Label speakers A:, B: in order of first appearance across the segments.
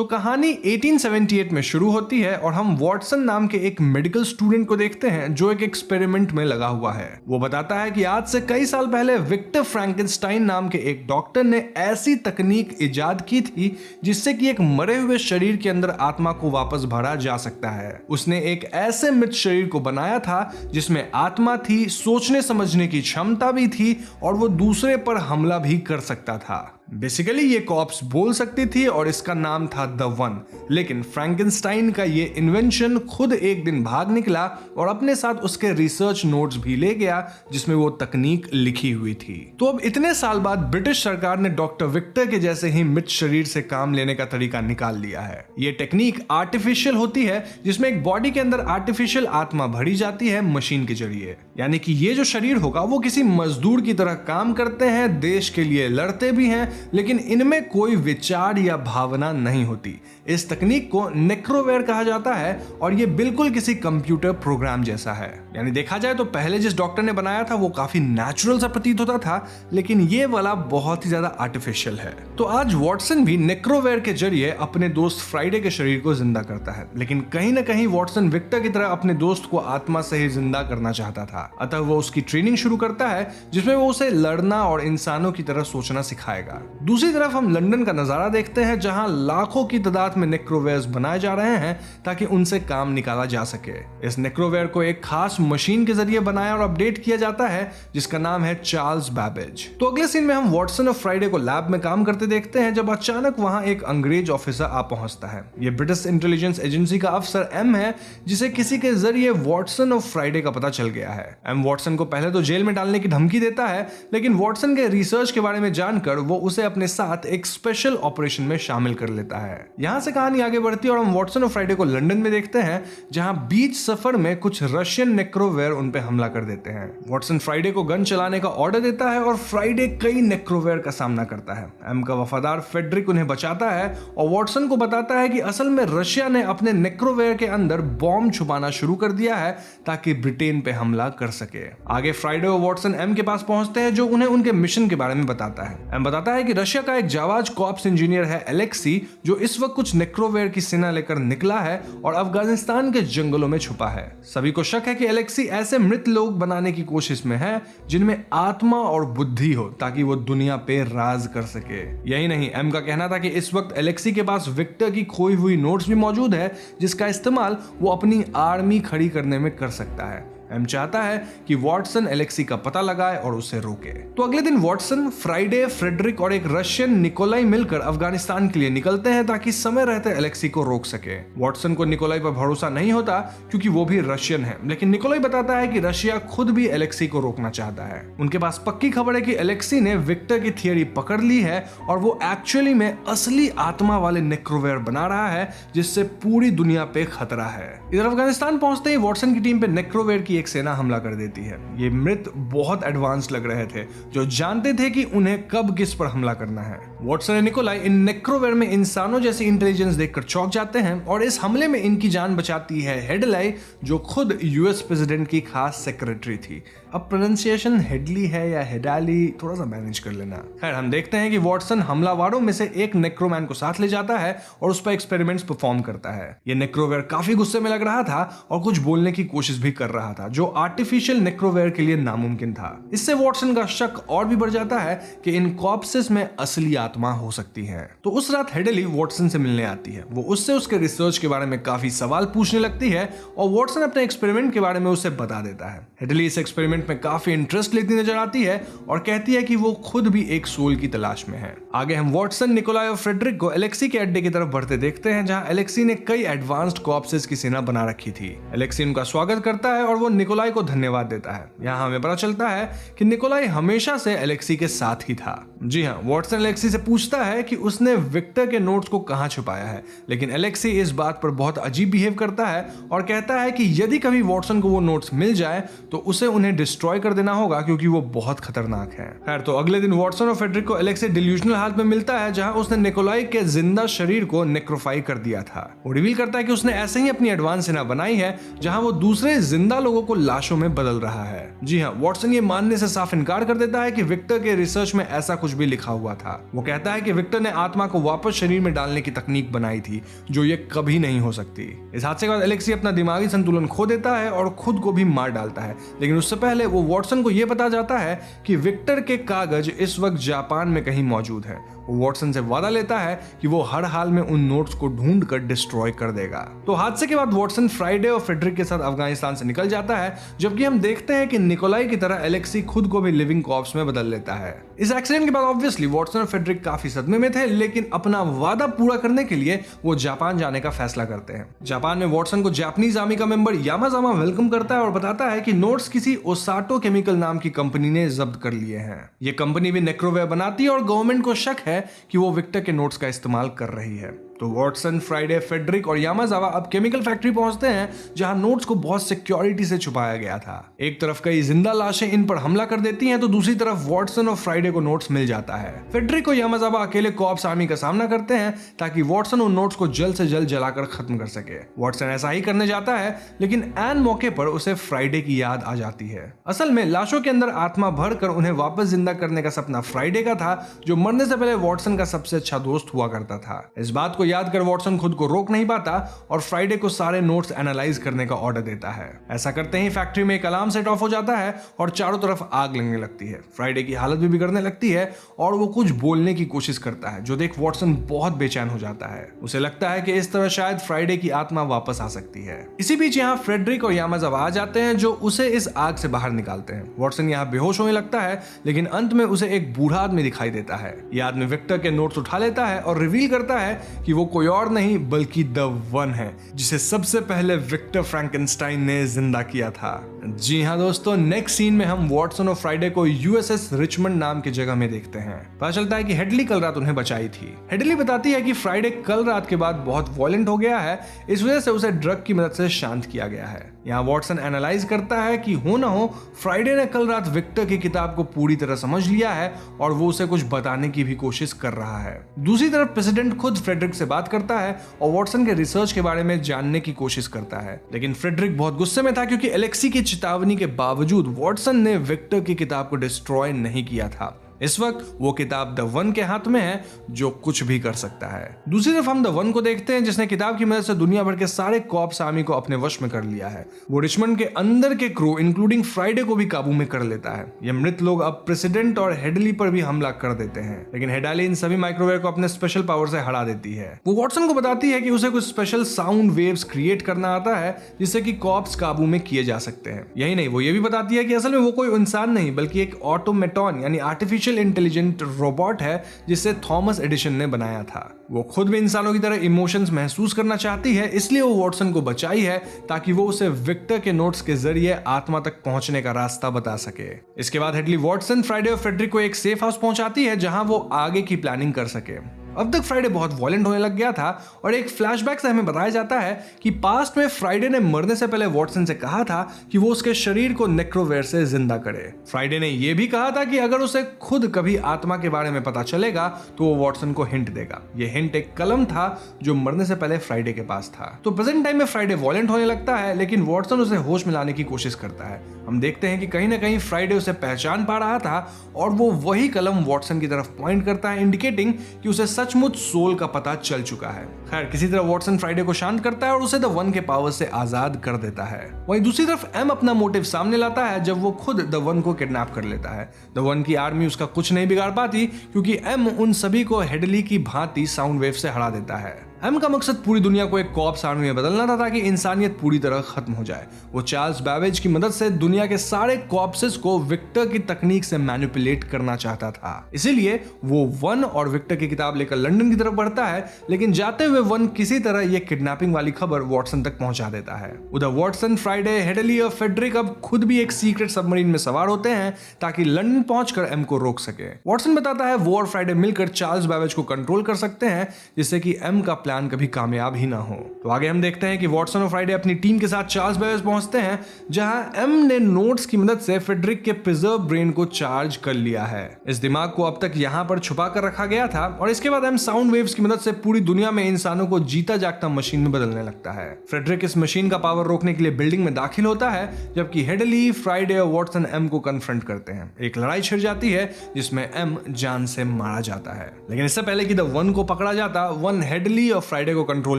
A: तो कहानी 1878 में शुरू होती है और हम वॉटसन नाम के एक मेडिकल स्टूडेंट को देखते हैं जो एक एक्सपेरिमेंट में लगा हुआ है। वो बताता है कि आज से कई साल पहले विक्टर फ्रैंकेनस्टाइन नाम के एक डॉक्टर ने ऐसी तकनीक इजाद की थी जिससे कि एक मरे हुए शरीर के अंदर आत्मा को वापस भरा जा सकता है। उसने एक ऐसे मृत शरीर को बनाया था जिसमें आत्मा थी, सोचने समझने की क्षमता भी थी और वो दूसरे पर हमला भी कर सकता था। बेसिकली ये कॉप्स बोल सकती थी और इसका नाम था द वन। लेकिन फ्रैंकेनस्टाइन का ये इन्वेंशन खुद एक दिन भाग निकला और अपने साथ उसके रिसर्च नोट्स भी ले गया जिसमें वो तकनीक लिखी हुई थी। तो अब इतने साल बाद ब्रिटिश सरकार ने डॉक्टर विक्टर के जैसे ही मृत शरीर से काम लेने का तरीका निकाल लिया है। ये टेक्निक आर्टिफिशियल होती है जिसमें एक बॉडी के अंदर आर्टिफिशियल आत्मा भरी जाती है मशीन के जरिए। यानी कि ये जो शरीर होगा वो किसी मजदूर की तरह काम करते हैं, देश के लिए लड़ते भी हैं, लेकिन इनमें कोई विचार या भावना नहीं होती। इस तकनीक को नेक्रोवेयर कहा जाता है और ये बिल्कुल किसी कंप्यूटर प्रोग्राम जैसा है। यानी देखा जाए तो पहले जिस डॉक्टर ने बनाया था वो काफी नेचुरल सा प्रतीत होता था, लेकिन ये वाला बहुत ही ज्यादा आर्टिफिशियल है। तो आज वॉटसन भी नेक्रोवेयर के जरिए अपने दोस्त फ्राइडे के शरीर को जिंदा करता है, लेकिन कहीं ना कहीं वॉटसन विक्टर की तरह अपने दोस्त को आत्मा से ही जिंदा करना चाहता था। अतः वो उसकी ट्रेनिंग शुरू करता है जिसमें वो उसे लड़ना और इंसानों की तरह सोचना सिखाएगा। दूसरी तरफ हम लंदन का नजारा देखते हैं जहां लाखों की तादाद में नेक्रोवेयर्स बनाए जा रहे हैं ताकि उनसे काम निकाला जा सके। इस नेक्रोवेयर को एक खास मशीन के जरिए बनाया और अपडेट किया जाता है जिसका नाम है चार्ल्स बैबेज। तो अगले सीन में हम वॉटसन और फ्राइडे को लैब में काम करते देखते हैं जब अचानक वहां एक अंग्रेज ऑफिसर आ पहुंचता है। यह ब्रिटिश इंटेलिजेंस एजेंसी का अफसर एम है जिसे किसी के जरिए वॉटसन और फ्राइडे का पता चल गया है। एम वॉटसन को पहले तो जेल में डालने की धमकी देता है, लेकिन वॉटसन के रिसर्च के बारे में जानकर वो उसे अपने साथ एक स्पेशल ऑपरेशन में शामिल कर लेता है। यहां से कहानी आगे बढ़ती है और हम वॉटसन और फ्राइडे को लंदन में देखते हैं जहां बीच सफर में कुछ रशियन नेक्रोवेयर उन पे हमला कर देते हैं। वॉटसन फ्राइडे को गन चलाने का ऑर्डर देता है और फ्राइडे कई नेक्रोवेयर का सामना करता है। एम का वफादार फेडरिक उन्हें बचाता है और वॉटसन को बताता है कि असल में रशिया ने अपने नेक्रोवेयर के अंदर बॉम्ब छुपाना शुरू कर दिया है ताकि ब्रिटेन पे हमला कर सके। आगे फ्राइडे और वॉटसन एम के पास पहुंचते हैं जो उन्हें उनके मिशन के बारे में बताता है। एम बताता है कि रशिया का एक जाबाज कॉप्स इंजीनियर है एलेक्सी जो इस वक्त कुछ नेक्रोवेयर की सेना लेकर निकला है और अफगानिस्तान के जंगलों में छुपा है। सभी को शक है कि एलेक्सी ऐसे मृत लोग बनाने की कोशिश में है जिनमें आत्मा और बुद्धि हो ताकि वो दुनिया पे राज कर सके। यही नहीं, एम का कहना था कि इस वक्त एलेक्सी के पास विक्टर की खोई हुई नोट्स भी मौजूद है जिसका इस्तेमाल वो अपनी आर्मी खड़ी करने में कर सकता है। एम चाहता है कि वॉटसन एलेक्सी का पता लगाए और उसे रोके। तो अगले दिन वॉटसन, फ्राइडे, फ्रेडरिक और एक रशियन निकोलाई मिलकर अफगानिस्तान के लिए निकलते हैं ताकि समय रहते एलेक्सी को रोक सके। वॉटसन को निकोलाई पर भरोसा नहीं होता क्योंकि वो भी रशियन है, लेकिन निकोलाई बताता है कि रशिया खुद भी एलेक्सी को रोकना चाहता है। उनके पास पक्की खबर है कि एलेक्सी ने विक्टर की थियरी पकड़ ली है और वो एक्चुअली में असली आत्मा वाले नेक्रोवेयर बना रहा है जिससे पूरी दुनिया पे खतरा है। इधर अफगानिस्तान पहुंचते ही वॉटसन की टीम पे नेक्रोवेयर की एक सेना हमला कर देती है। ये मृत बहुत एडवांस लग रहे थे जो जानते थे कि उन्हें कब किस पर हमला करना है। वॉटसन और निकोलाई इन नेक्रोवेयर में इंसानों जैसी इंटेलिजेंस देखकर चौंक जाते हैं और इस हमले में इनकी जान बचाती है हेडलाई जो खुद यूएस प्रेसिडेंट की खास सेक्रेटरी थी। अब प्रोनाउंसिएशन हेडली है या हेडाली थोड़ा सा मैनेज कर लेना। खैर, हम देखते हैं कि वॉटसन हमलावरों में से एक नेक्रोमैन को साथ ले जाता है और उस पर एक्सपेरिमेंट्स परफॉर्म करता है। ये नेक्रोवेयर काफी गुस्से में लग रहा था और कुछ बोलने की कोशिश भी कर रहा था जो आर्टिफिशियल नेक्रोवेयर के लिए नामुमकिन था। इससे वॉटसन का शक और भी बढ़ जाता है कि इन कॉर्प्सेस में असली आत्मा हो सकती है। तो उस रात हेडली वॉटसन से मिलने आती है। वो उससे उसके रिसर्च के बारे में काफी सवाल पूछने लगती है और वॉटसन अपने एक्सपेरिमेंट के बारे में उसे बता देता है। हेडली इस एक्सपेरिमेंट में काफी इंटरेस्ट लेती नजर आती है और कहती है कि वो खुद भी एक सोल की तलाश में है। आगे हम वॉटसन, निकोलाई और फ्रेडरिक को एलेक्सी के अड्डे की तरफ बढ़ते देखते हैं जहां एलेक्सी ने कई एडवांस्ड कॉर्प्सेस की सेना बना रखी थी। एलेक्सी उनका स्वागत करता है और वो निकोलाई को धन्यवाद देता है। यहाँ हमें पता चलता है कि निकोलाई हमेशा से एलेक्सी के साथ ही था। जी हाँ, वॉटसन एलेक्सी से पूछता है कि उसने विक्टर के नोट्स को कहां छुपाया है, लेकिन एलेक्सी इस बात पर बहुत अजीब बिहेव करता है और कहता है कि यदि कभी वॉटसन को वो नोट्स मिल जाए तो उसे उन्हें डिस्ट्रॉय कर देना होगा क्योंकि वो बहुत खतरनाक है। खैर, तो अगले दिन वॉटसन और फेडरिक को एलेक्सी डिल्यूजनल हालत में मिलता है जहां उसने निकोलाई के जिंदा शरीर को नेक्रोफाई कर दिया था। वो रिवील करता है कि उसने ऐसे ही अपनी एडवांस सेना बनाई है जहां वो दूसरे जिंदा लोगों को लाशों में बदल रहा है। जी हाँ, वॉटसन ये मानने से साफ इनकार कर देता है कि विक्टर के रिसर्च में ऐसा कुछ भी लिखा हुआ था। वो कहता है कि विक्टर ने आत्मा को वापस शरीर में डालने की तकनीक बनाई थी जो ये कभी नहीं हो सकती। इस हादसे के बाद एलेक्सी अपना दिमागी संतुलन खो देता है और खुद को भी मार डालता है, लेकिन उससे पहले वो वॉटसन को यह पता जाता है कि विक्टर के कागज इस वक्त जापान में कहीं मौजूद है। वो वॉटसन से वादा लेता है कि वो हर हाल में उन नोट्स को ढूंढ कर डिस्ट्रॉय कर देगा। तो हादसे के बाद वॉटसन फ्राइडे और फ्रेडरिक के साथ अफगानिस्तान से निकल जाता है, जबकि हम देखते हैं कि निकोलाई की तरह एलेक्सी खुद को भी लिविंग कॉर्प्स में बदल लेता है। इस एक्सीडेंट के बाद ऑब्वियसली वॉटसन और फ्रेडरिक काफी सदमे में थे, लेकिन अपना वादा पूरा करने के लिए वो जापान जाने का फैसला करते हैं। जापान में वॉटसन को जापानीज आर्मी का मेंबर यामाजामा वेलकम करता है और बताता है कि नोट्स किसी ओसाटो केमिकल नाम की कंपनी ने जब्त कर लिए हैं। ये कंपनी भी नेक्रोवेयर बनाती है और गवर्नमेंट को शक है कि वो विक्टर के नोट्स का इस्तेमाल कर रही है। तो वॉटसन, फ्राइडे, फ्रेडरिक और यामाजावा अब केमिकल फैक्ट्री पहुंचते हैं जहां नोट्स को बहुत सिक्योरिटी से छुपाया गया था। एक तरफ कई जिंदा लाशें इन पर हमला कर देती हैं, तो दूसरी तरफ वॉटसन और फ्राइडे को नोट्स मिल जाता है। फ्रेडरिक और यामाजावा अकेले कॉप्स आर्मी का सामना करते हैं ताकि वॉटसन उन नोट्स को जल्द से जल्द जलाकर खत्म कर सके। वॉटसन ऐसा ही करने जाता है, लेकिन एन मौके पर उसे फ्राइडे की याद आ जाती है। असल में लाशों के अंदर आत्मा भरकर उन्हें वापस जिंदा करने का सपना फ्राइडे का था, जो मरने से पहले वॉटसन का सबसे अच्छा दोस्त हुआ करता था। इस बात को याद कर वॉटसन खुद को रोक नहीं पाता और फ्राइडे को सारे नोट्स एनालाइज करने का ऑर्डर देता है। ऐसा करते ही फैक्ट्री में एक अलार्म सेट ऑफ हो जाता है और चारों तरफ आग लगने लगती है। फ्राइडे की हालत भी बिगड़ने लगती है और वो कुछ बोलने की कोशिश करता है, जो देख वॉटसन बहुत बेचैन हो जाता है। उसे लगता है कि इस तरह शायद फ्राइडे की आत्मा वापस आ सकती है। इसी बीच यहाँ फ्रेडरिक और यामाजावा आ जाते हैं, जो उसे इस आग से बाहर निकालते हैं। वॉटसन यहाँ बेहोश होने लगता है, लेकिन अंत में उसे एक बूढ़ा आदमी दिखाई देता है। यह आदमी विक्टर के नोट्स उठा लेता है और रिवील करता है कि वो कोई और नहीं बल्कि द वन है, जिसे सबसे पहले विक्टर फ्रैंकेनस्टाइन ने जिंदा किया था। जी हाँ दोस्तों, नेक्स्ट सीन में हम वॉटसन और फ्राइडे को यूएसएस रिचमंड नाम की जगह में देखते हैं। पता चलता है कि हेडली कल रात उन्हें बचाई थी। हेडली बताती है कि फ्राइडे कल रात के बाद बहुत वॉयलेंट हो गया है, इस वजह से उसे ड्रग की मदद से शांत किया गया है। यहाँ वॉटसन एनालाइज करता है कि हो ना हो फ्राइडे ने कल रात विक्टर की किताब को पूरी तरह समझ लिया है और वो उसे कुछ बताने की भी कोशिश कर रहा है। दूसरी तरफ प्रेसिडेंट खुद फ्रेडरिक से बात करता है और वॉटसन के रिसर्च के बारे में जानने की कोशिश करता है, लेकिन फ्रेडरिक बहुत गुस्से में था क्योंकि एलेक्सी की चेतावनी के बावजूद वॉटसन ने विक्टर की किताब को डिस्ट्रॉय नहीं किया था। इस वक्त वो किताब द वन के हाथ में है, जो कुछ भी कर सकता है। दूसरी तरफ हम द वन को देखते हैं, जिसने किताब की मदद से दुनिया भर के सारे कॉप्स आर्मी को अपने वश में कर लिया है। वो रिचमंड के अंदर के क्रू इंक्लूडिंग फ्राइडे को भी काबू में कर लेता है। ये मृत लोग अब प्रेसिडेंट और हेडली पर भी हमला कर देते हैं, लेकिन हेडली इन सभी माइक्रोवेव को अपने स्पेशल पावर से हरा देती है। वो वॉटसन को बताती है कि उसे कुछ स्पेशल साउंड वेव्स क्रिएट करना आता है, जिससे कि कॉप्स काबू में किए जा सकते हैं। यही नहीं, वो ये भी बताती है कि असल में वो कोई इंसान नहीं बल्कि एक ऑटोमेटॉन यानी आर्टिफिशियल इंटेलिजेंट रोबोट है, जिसे थॉमस एडिसन ने बनाया था। वो खुद भी इंसानों की तरह इमोशंस महसूस करना चाहती है, इसलिए वो वॉटसन को बचाई है ताकि वो उसे विक्टर के नोट्स के जरिए आत्मा तक पहुंचने का रास्ता बता सके। इसके बाद हेडली वॉटसन, फ्राइडे और फ्रेडरिक को एक सेफ हाउस पहुंचाती है जहां वो आगे की प्लानिंग कर सके। अब तक फ्राइडे बहुत वॉयलेंट होने लग गया था और एक फ्लैशबैक से हमें बताया जाता है कि पास्ट में फ्राइडे ने मरने से पहले वॉटसन से कहा था कि वो उसके शरीर को नेक्रोवेयर से जिंदा करे। फ्राइडे ने यह भी कहा था कि अगर उसे खुद कभी आत्मा के बारे में पता चलेगा तो वो वॉटसन को हिंट देगा। यह हिंट एक कलम था जो मरने से पहले फ्राइडे के पास था। तो प्रेजेंट टाइम में फ्राइडे वॉयलेंट होने लगता है, लेकिन वॉटसन उसे होश में लाने की कोशिश करता है। हम देखते हैं कि कहीं ना कहीं फ्राइडे उसे पहचान पा रहा था और वो वही कलम वॉटसन की तरफ पॉइंट करता है, इंडिकेटिंग कि उसे सचमुच सोल का पता चल चुका है। खैर, किसी तरह वॉटसन फ्राइडे को शांत करता है और उसे द वन के पावर से आजाद कर देता है। वहीं दूसरी तरफ एम अपना मोटिव सामने लाता है जब वो खुद द वन को किडनैप कर लेता है। द वन की आर्मी उसका कुछ नहीं बिगाड़ पाती क्योंकि एम उन सभी को हेडली की भांति साउंड वेव से हरा देता है। एम का मकसद पूरी दुनिया को एक कॉप्स आर्मी में बदलना था ताकि इंसानियत पूरी तरह खत्म हो जाए। वो चार्ल्स बैबेज की मदद से दुनिया के सारे कॉप्सेस को विक्टर की तकनीक से मैनिपुलेट करना चाहता था। इसीलिए वो वन और विक्टर की किताब लेकर लंदन की तरफ बढ़ता है, लेकिन जाते हुए वन किसी तरह ये किडनैपिंग वाली खबर वॉटसन तक पहुंचा देता है। उधर वॉटसन, फ्राइडे, हेडली और फ्रेडरिक अब खुद भी एक सीक्रेट सबमरीन में सवार होते हैं ताकि लंदन पहुंचकर एम को रोक सके। वॉटसन बताता है वो और फ्राइडे मिलकर चार्ल्स बैबेज को कंट्रोल कर सकते हैं, जिससे कि एम का प्लान कभी कामयाब ही ना हो। तो आगे हम देखते हैं कि वॉटसन और फ्राइडे अपनी टीम के साथ चार्ल्स बेवेज पहुंचते हैं, जहां एम ने नोट्स की मदद से फ्रेडरिक के प्रिजर्व ब्रेन को चार्ज कर लिया है। इस दिमाग को अब तक यहां पर छुपा कर रखा गया था और इसके बाद एम साउंड वेव्स की मदद से पूरी दुनिया में इंसानों को जीता जागता मशीन में बदलने लगता है। फ्रेडरिक इस मशीन का पावर रोकने के लिए बिल्डिंग में दाखिल होता है, जबकि हेडली, फ्राइडे और वॉटसन एम को कन्फ्रंट करते हैं। एक लड़ाई छिड़ जाती है जिसमें एम जान से मारा जाता है, लेकिन इससे पहले कि द वन को पकड़ा जाता, वन हेडली और फ्राइडे को कंट्रोल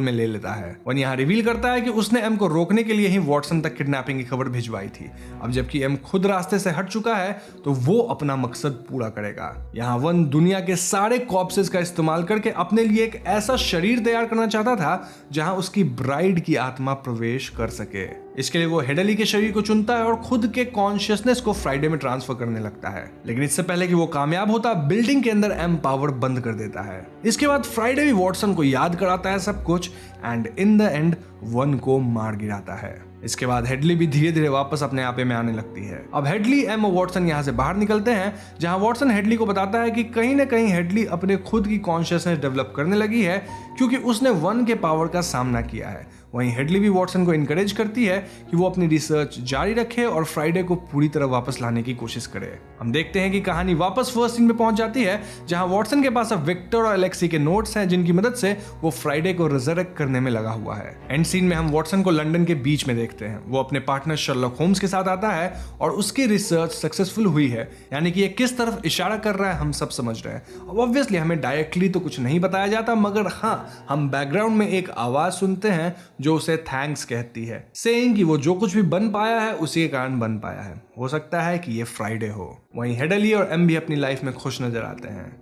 A: में ले लेता है। वन यहाँ रिवील करता है कि उसने एम को रोकने के लिए ही वॉटसन तक किडनैपिंग की खबर भिजवाई थी। अब जबकि एम खुद रास्ते से हट चुका है तो वो अपना मकसद पूरा करेगा। यहाँ वन दुनिया के सारे कॉर्प्सेस का इस्तेमाल करके अपने लिए एक ऐसा शरीर तैयार करना चाहता था जहां उसकी ब्राइड की आत्मा प्रवेश कर सके। इसके लिए वो हेडली के शरीर को चुनता है और खुद के कॉन्शियसनेस को फ्राइडे में ट्रांसफर करने लगता है, लेकिन इससे पहले कि वो कामयाब होता, बिल्डिंग के अंदर एम पावर बंद कर देता है। इसके बाद फ्राइडे भी वॉटसन को याद कराता है सब कुछ and in the end one को मार गिराता है। इसके बाद हेडली भी धीरे धीरे वापस अपने आपे में आने लगती है। अब हेडली, एम और वॉटसन यहाँ से बाहर निकलते हैं, जहां वॉटसन हेडली को बताता है कि कहीं ना कहीं हेडली अपने खुद की कॉन्शियसनेस डेवलप करने लगी है क्योंकि उसने वन के पावर का सामना किया है। वहीं हेडली भी वॉटसन को इनकरेज करती है कि वो अपनी रिसर्च जारी रखे और फ्राइडे को पूरी तरह वापस लाने की कोशिश करे। हम देखते हैं कि कहानी वापस फर्स्ट सीन में पहुंच जाती है, जहां वॉटसन के पास अब विक्टर और एलेक्सी के नोट्स हैं, जिनकी मदद से वो फ्राइडे को रिजरेक्ट करने में लगा हुआ है। एंड सीन में हम वॉटसन को लंदन के बीच में देखते हैं। वो अपने पार्टनर शर्लॉक होम्स के साथ आता है और उसकी रिसर्च सक्सेसफुल हुई है, यानी कि ये किस तरफ इशारा कर रहा है हम सब समझ रहे हैं। अब ऑब्वियसली हमें डायरेक्टली तो कुछ नहीं बताया जाता, मगर हाँ, हम बैकग्राउंड में एक आवाज सुनते हैं जो उसे थैंक्स कहती है, सेइंग कि वो जो कुछ भी बन पाया है उसी के कारण बन पाया है। हो सकता है कि ये फ्राइडे हो। वहीं हेडली और एम भी अपनी लाइफ में खुश नजर आते हैं।